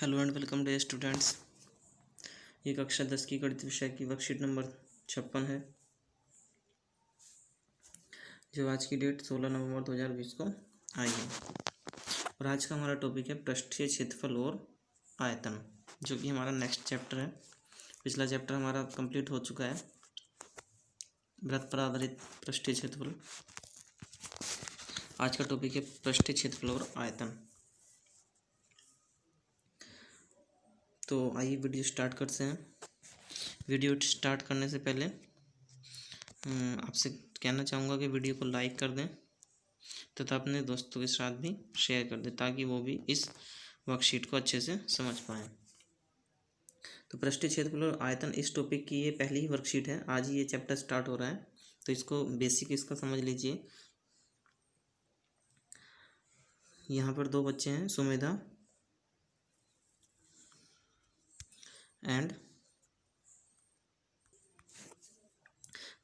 Hello and welcome day students. ये कक्षा 10 की गणित विषय की वर्कशीट नंबर 56 है, जो आज की डेट 16 नवंबर 2020 को आई है। और आज का हमारा टॉपिक है पृष्ठीय क्षेत्रफल और आयतन, जो कि हमारा नेक्स्ट चैप्टर है। पिछला चैप्टर हमारा कंप्लीट हो चुका है, वृत्त पर आधारित पृष्ठीय क्षेत्रफल। आज का टॉपिक है पृष्ठीय क्षेत्रफल और आयतन। तो आइए वीडियो स्टार्ट करते हैं। वीडियो स्टार्ट करने से पहले आपसे कहना चाहूँगा कि वीडियो को लाइक कर दें तथा अपने दोस्तों के साथ भी शेयर कर दें, ताकि वो भी इस वर्कशीट को अच्छे से समझ पाएँ। तो पृष्ठीय क्षेत्रफल और आयतन इस टॉपिक की ये पहली ही वर्कशीट है। आज ही ये चैप्टर स्टार्ट हो रहा है, तो इसको बेसिक इसका समझ लीजिए। यहाँ पर दो बच्चे हैं, सुमेधा एंड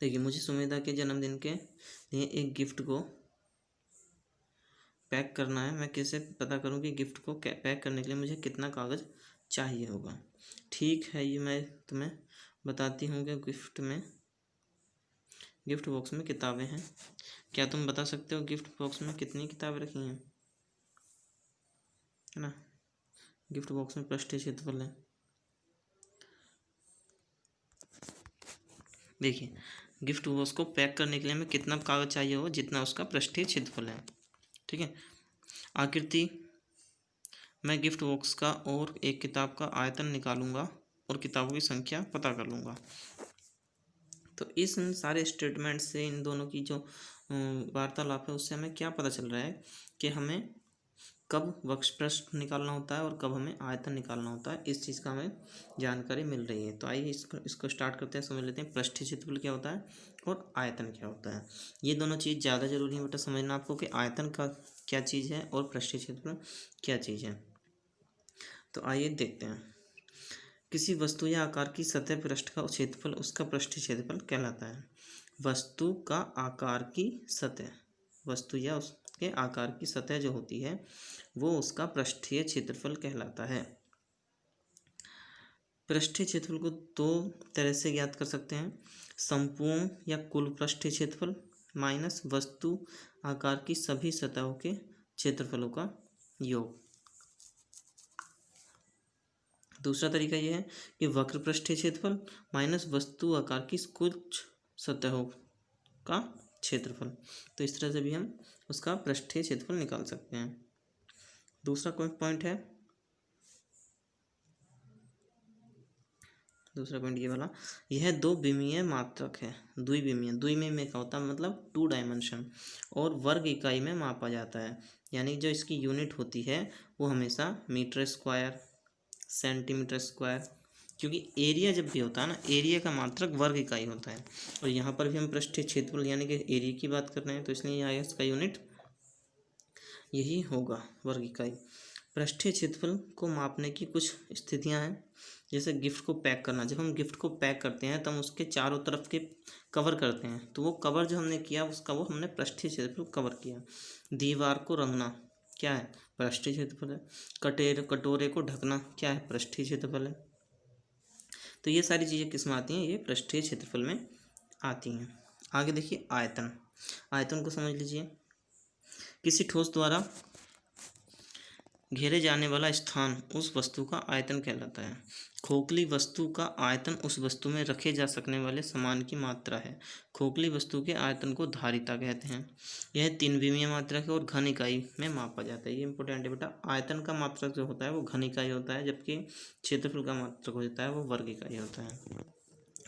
देखिए, मुझे सुमेधा के जन्मदिन के लिए एक गिफ्ट को पैक करना है। मैं कैसे पता करूं कि गिफ्ट को पैक करने के लिए मुझे कितना कागज़ चाहिए होगा। ठीक है, ये मैं तुम्हें बताती हूँ कि गिफ्ट बॉक्स में किताबें हैं। क्या तुम बता सकते हो गिफ्ट बॉक्स में कितनी किताबें रखी हैं? है ना, गिफ्ट बॉक्स में पृष्ठीय क्षेत्रफल है। देखिए, गिफ्ट बॉक्स को पैक करने के लिए हमें कितना कागज़ चाहिए हो, जितना उसका पृष्ठीय क्षेत्रफल है। ठीक है, आकृति मैं गिफ्ट बॉक्स का और एक किताब का आयतन निकालूंगा और किताबों की संख्या पता कर लूँगा। तो इस सारे स्टेटमेंट से, इन दोनों की जो वार्तालाप है, उससे हमें क्या पता चल रहा है कि हमें कब वक्ष पृष्ठ निकालना होता है और कब हमें आयतन निकालना होता है। इस चीज़ का हमें जानकारी मिल रही है। तो आइए इसको स्टार्ट करते हैं, समझ लेते हैं पृष्ठीय क्षेत्रफल क्या होता है और आयतन क्या होता है। ये दोनों चीज़ ज़्यादा जरूरी है बेटा समझना आपको, कि आयतन का क्या चीज़ है और पृष्ठीय क्षेत्रफल क्या चीज़ है। तो आइए देखते हैं। किसी वस्तु या आकार की सतह पृष्ठ का क्षेत्रफल उसका पृष्ठीय क्षेत्रफल कहलाता है। वस्तु का आकार की सतह, वस्तु या उसके आकार की सतह जो होती है, वो उसका पृष्ठीय क्षेत्रफल कहलाता है। पृष्ठीय क्षेत्रफल को दो तरह से ज्ञात कर सकते हैं, संपूर्ण या कुल पृष्ठीय क्षेत्रफल माइनस वस्तु आकार की सभी सतहों के क्षेत्रफलों का योग। दूसरा तरीका यह है कि वक्र पृष्ठीय क्षेत्रफल माइनस वस्तु आकार की कुछ सतहों का क्षेत्रफल। तो इस तरह से भी हम उसका पृष्ठीय क्षेत्रफल निकाल सकते हैं। दूसरा पॉइंट है, दूसरा पॉइंट ये वाला, यह दो विमीय मात्रक है। द्विविमीय, द्विमीय में क्या होता है, मतलब 2 डायमेंशन, और वर्ग इकाई में मापा जाता है। यानी जो इसकी यूनिट होती है वो हमेशा मीटर स्क्वायर, सेंटीमीटर स्क्वायर, क्योंकि एरिया जब भी होता है ना, एरिया का मात्रक वर्ग इकाई होता है। और यहाँ पर भी हम पृष्ठीय क्षेत्रफल यानी कि एरिया की बात कर रहे हैं, तो इसलिए यहाँ इसका यूनिट यही होगा, वर्ग इकाई। पृष्ठीय क्षेत्रफल को मापने की कुछ स्थितियां हैं, जैसे गिफ्ट को पैक करना। जब हम गिफ्ट को पैक करते हैं तो हम उसके चारों तरफ के कवर करते हैं, तो वो कवर जो हमने किया उसका वो हमने पृष्ठीय क्षेत्रफल कवर किया। दीवार को रंगना क्या है, पृष्ठीय क्षेत्रफल है। कटोरे को ढकना क्या है, पृष्ठीय क्षेत्रफल है। तो ये सारी चीज़ें किस में आती हैं, ये पृष्ठीय क्षेत्रफल में आती हैं। आगे देखिए आयतन। आयतन को समझ लीजिए, किसी ठोस द्वारा घेरे जाने वाला स्थान उस वस्तु का आयतन कहलाता है। खोखली वस्तु का आयतन उस वस्तु में रखे जा सकने वाले सामान की मात्रा है। खोखली वस्तु के आयतन को धारिता कहते हैं। यह 3 विमीय मात्रक है और घन इकाई में मापा जाता है। ये इंपॉर्टेंट है बेटा, आयतन का मात्रक जो होता है वो घन इकाई होता है, जबकि क्षेत्रफल का मात्रक होता है वो वर्ग इकाई होता है,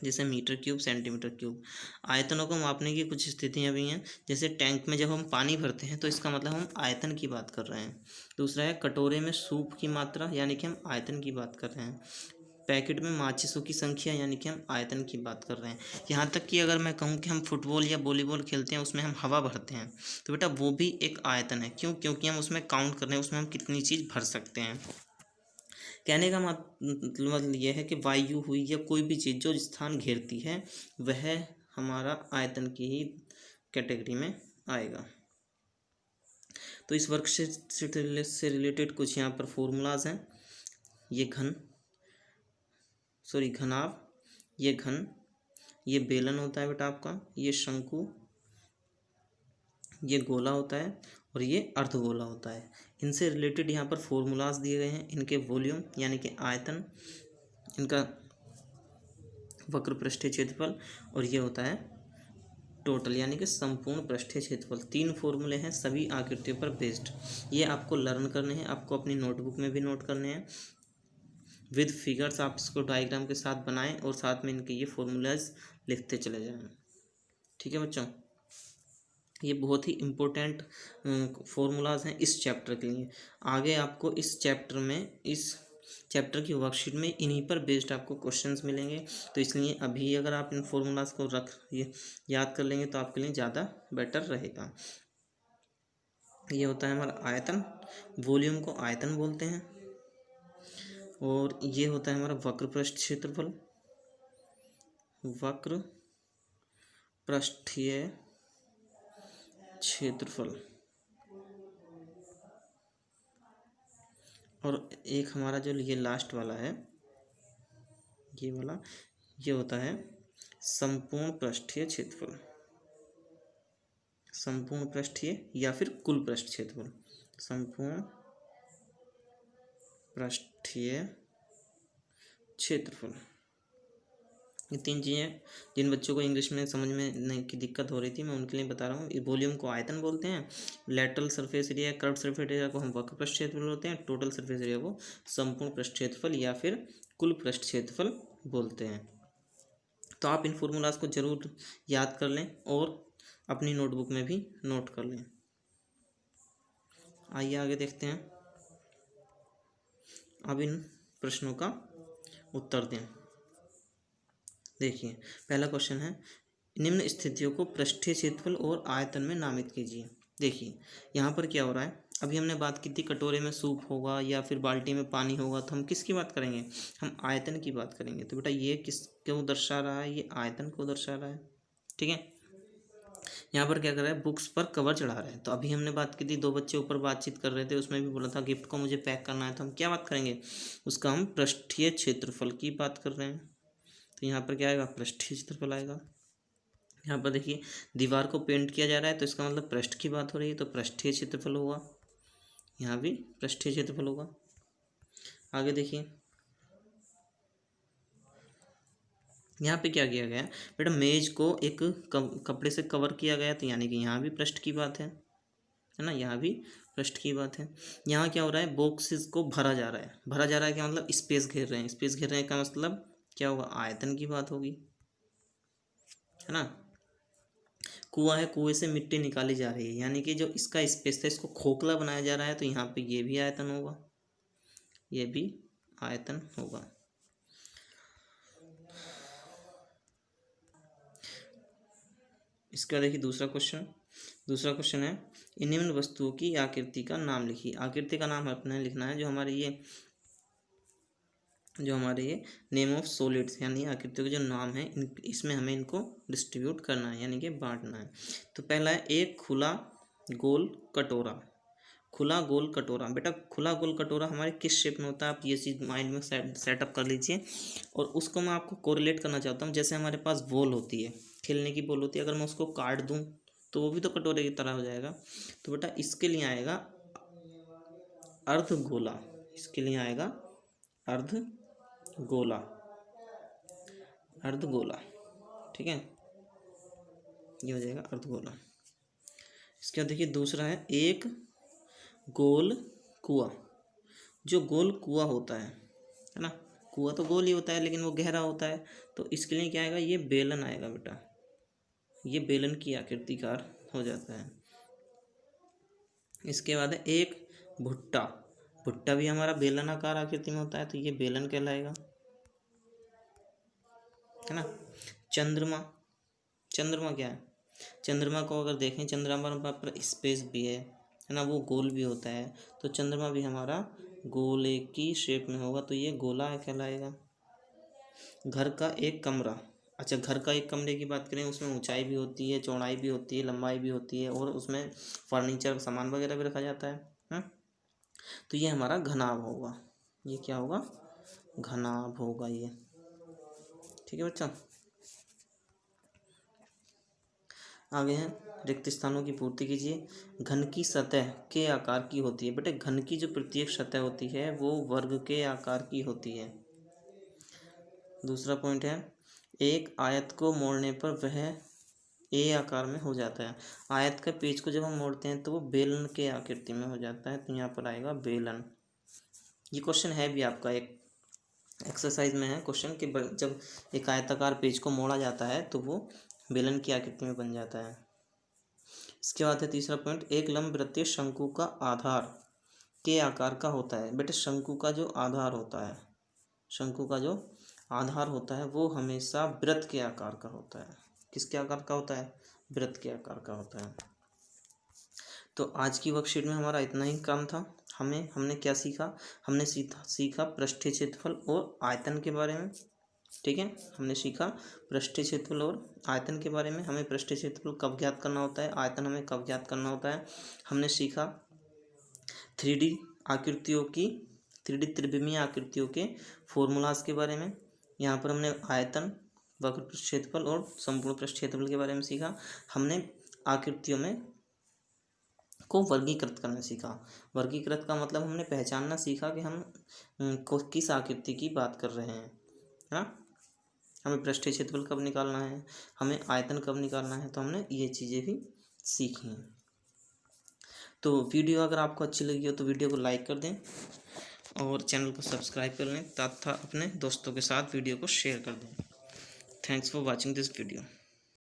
जैसे मीटर क्यूब, सेंटीमीटर क्यूब। आयतनों को मापने की कुछ स्थितियां भी हैं, जैसे टैंक में जब हम पानी भरते हैं तो इसका मतलब हम आयतन की बात कर रहे हैं। दूसरा है कटोरे में सूप की मात्रा, यानी कि हम आयतन की बात कर रहे हैं। पैकेट में माचिसों की संख्या, यानी कि हम आयतन की बात कर रहे हैं। यहाँ तक कि अगर मैं कहूँ कि हम फुटबॉल या वॉलीबॉल खेलते हैं, उसमें हम हवा भरते हैं, तो बेटा वो भी एक आयतन है। क्यों? क्योंकि हम उसमें काउंट कर रहे हैं, उसमें हम कितनी चीज़ भर सकते हैं। कहने का मतलब यह है कि वायु हुई या कोई भी चीज़ जो स्थान घेरती है, वह हमारा आयतन की ही कैटेगरी में आएगा। तो इस वर्कशीट से रिलेटेड कुछ यहाँ पर फॉर्मूलाज हैं, ये घन, सॉरी घनाभ, ये घन, ये बेलन होता है बेटा आपका, ये शंकु, ये गोला होता है और ये अर्धगोला होता है। इनसे रिलेटेड यहाँ पर फॉर्मूलाज दिए गए हैं, इनके वॉल्यूम यानी कि आयतन, इनका वक्र पृष्ठीय क्षेत्रफल, और ये होता है टोटल यानी कि संपूर्ण पृष्ठीय क्षेत्रफल। 3 फॉर्मूले हैं सभी आकृतियों पर बेस्ड। ये आपको लर्न करने हैं, आपको अपनी नोटबुक में भी नोट करने हैं विद फिगर्स। आप इसको डायग्राम के साथ बनाएं और साथ में इनके ये फॉर्मूलाज लिखते चले जाएं। ठीक है बच्चों, ये बहुत ही इम्पोर्टेंट फॉर्मूलाज हैं इस चैप्टर के लिए। आगे आपको इस चैप्टर की वर्कशीट में इन्हीं पर बेस्ड आपको क्वेश्चंस मिलेंगे। तो इसलिए अभी अगर आप इन फॉर्मूलाज को याद कर लेंगे तो आपके लिए ज़्यादा बेटर रहेगा। ये होता है हमारा आयतन, वॉल्यूम को आयतन बोलते हैं, और ये होता है हमारा वक्र पृष्ठ क्षेत्रफल, वक्र पृष्ठीय क्षेत्रफल। और एक हमारा जो ये लास्ट वाला है, ये वाला, ये होता है संपूर्ण पृष्ठीय क्षेत्रफल, संपूर्ण पृष्ठीय या फिर कुल पृष्ठ क्षेत्रफल, संपूर्ण पृष्ठीय क्षेत्रफल। ये 3 चीज़ें जिन बच्चों को इंग्लिश में समझ में नहीं की दिक्कत हो रही थी, मैं उनके लिए बता रहा हूँ। वॉल्यूम को आयतन बोलते हैं, lateral surface area, curve surface area को हम वक्र पृष्ठ क्षेत्रफल बोलते हैं, टोटल सरफेस एरिया को संपूर्ण पृष्ठ क्षेत्रफल या फिर कुल पृष्ठ क्षेत्रफल बोलते हैं। तो आप इन फॉर्मूलाज को जरूर याद कर लें और अपनी नोटबुक में भी नोट कर लें। आइए आगे देखते हैं, अब इन प्रश्नों का उत्तर दें। देखिए पहला क्वेश्चन है, निम्न स्थितियों को पृष्ठीय क्षेत्रफल और आयतन में नामित कीजिए। देखिए यहाँ पर क्या हो रहा है, अभी हमने बात की थी कटोरे में सूप होगा या फिर बाल्टी में पानी होगा, तो हम किसकी बात करेंगे, हम आयतन की बात करेंगे। तो बेटा ये किस क्यों दर्शा रहा है, ये आयतन को दर्शा रहा है। ठीक है, यहाँ पर क्या कर रहा है, बुक्स पर कवर चढ़ा रहा है। तो अभी हमने बात की थी, 2 बच्चे ऊपर बातचीत कर रहे थे, उसमें भी बोला था गिफ्ट को मुझे पैक करना है, तो हम क्या बात करेंगे, उसका हम पृष्ठीय क्षेत्रफल की बात कर रहे हैं। तो यहाँ पर क्या आएगा, पृष्ठीय क्षेत्रफल आएगा। यहाँ पर देखिए दीवार को पेंट किया जा रहा है, तो इसका मतलब पृष्ठ की बात हो रही है, तो पृष्ठीय क्षेत्रफल होगा, यहाँ भी पृष्ठीय क्षेत्रफल होगा। आगे देखिए यहाँ पे क्या किया गया बेटा, मेज को एक कपड़े से कवर किया गया, तो यानी कि यहाँ भी पृष्ठ की बात है ना, यहाँ भी पृष्ठ की बात है। यहाँ क्या हो रहा है, बॉक्सेस को भरा जा रहा है, भरा जा रहा है क्या मतलब, स्पेस घेर रहे हैं, स्पेस घेर रहे हैं का मतलब क्या होगा, आयतन की बात होगी, है ना। कुआं है, कुएं से मिट्टी निकाली जा रही है, यानी कि जो इसका स्पेस है इसको खोखला बनाया जा रहा है, तो यहाँ पे ये भी आयतन होगा, ये भी आयतन होगा। इसका देखिए दूसरा क्वेश्चन है, निम्न वस्तुओं की आकृति का नाम लिखिए। आकृति का नाम अपने लिखना है, जो हमारे ये नेम ऑफ सॉलिड्स यानी आकृतियों के जो नाम है, इसमें हमें इनको डिस्ट्रीब्यूट करना है यानी कि बांटना है। तो पहला है एक खुला गोल कटोरा। खुला गोल कटोरा, बेटा खुला गोल कटोरा हमारे किस शेप में होता है, आप ये चीज़ माइंड में सेटअप कर लीजिए। और उसको मैं आपको कोरिलेट करना चाहता हूँ, जैसे हमारे पास बॉल होती है, खेलने की बॉल होती है, अगर मैं उसको काट दूँ तो वो भी तो कटोरे की तरह हो जाएगा। तो बेटा इसके लिए आएगा अर्धगोला, इसके लिए आएगा अर्धगोला, अर्धगोला। ठीक है, ये हो जाएगा अर्धगोला। इसके बाद देखिए दूसरा है एक गोल कुआं। जो गोल कुआं होता है ना, कुआं तो गोल ही होता है लेकिन वो गहरा होता है, तो इसके लिए क्या आएगा, ये बेलन आएगा बेटा, ये बेलन की आकृतिकार हो जाता है। इसके बाद है एक भुट्टा। भुट्टा भी हमारा बेलनाकार आकृति में होता है, तो ये बेलन कहलाएगा, है ना। चंद्रमा, चंद्रमा क्या है, चंद्रमा को अगर देखें, चंद्रमा पर स्पेस भी है ना, वो गोल भी होता है, तो चंद्रमा भी हमारा गोले की शेप में होगा, तो ये गोला कहलाएगा। घर का एक कमरा, अच्छा घर का एक कमरे की बात करें, उसमें ऊंचाई भी होती है, चौड़ाई भी होती है, लंबाई भी होती है, और उसमें फर्नीचर सामान वगैरह भी रखा जाता है, तो ये हमारा घनाभ होगा, ये क्या होगा, घनाभ होगा ये। ठीक है बच्चा। आगे हैं, रिक्त स्थानों की पूर्ति कीजिए। घन की सतह के आकार की होती है। बेटे घन की जो प्रत्येक सतह होती है वो वर्ग के आकार की होती है। दूसरा पॉइंट है, एक आयत को मोड़ने पर वह ए आकार में हो जाता है। आयत का पेज को जब हम मोड़ते हैं तो वो बेलन के आकृति में हो जाता है, तो यहाँ पर आएगा बेलन। ये क्वेश्चन है भी आपका, एक एक्सरसाइज में है क्वेश्चन कि जब एक आयताकार पेज को मोड़ा जाता है तो वो बेलन की आकृति में बन जाता है। इसके बाद है तीसरा पॉइंट, एक लंब वृत्तीय शंकु का आधार के आकार का होता है। बेटे शंकु का जो आधार होता है, शंकु का जो आधार होता है वो हमेशा वृत्त के आकार का होता है। किसके आकार का होता है, वृत्त के आकार का होता है। तो आज की वर्कशीट में हमारा इतना ही काम था। हमने क्या सीखा, हमने सीखा पृष्ठीय क्षेत्रफल और आयतन के बारे में। ठीक है, हमने सीखा पृष्ठीय क्षेत्रफल और आयतन के बारे में। हमें पृष्ठीय क्षेत्रफल कब ज्ञात करना होता है, आयतन हमें कब ज्ञात करना होता है। हमने सीखा 3D आकृतियों की, 3D त्रिविमीय आकृतियों के फॉर्मूलाज के बारे में। यहाँ पर हमने आयतन, वक्र पृष्ठ क्षेत्रफल और संपूर्ण पृष्ठ क्षेत्रफल के बारे में सीखा। हमने आकृतियों में को वर्गीकृत करना सीखा। वर्गीकृत का मतलब हमने पहचानना सीखा कि हम किस आकृति की बात कर रहे हैं, है ना। हमें पृष्ठीय क्षेत्रफल कब निकालना है, हमें आयतन कब निकालना है, तो हमने ये चीज़ें भी सीखी हैं। तो वीडियो अगर आपको अच्छी लगी हो तो वीडियो को लाइक कर दें और चैनल को सब्सक्राइब कर लें तथा अपने दोस्तों के साथ वीडियो को शेयर कर दें। Thanks for watching this video.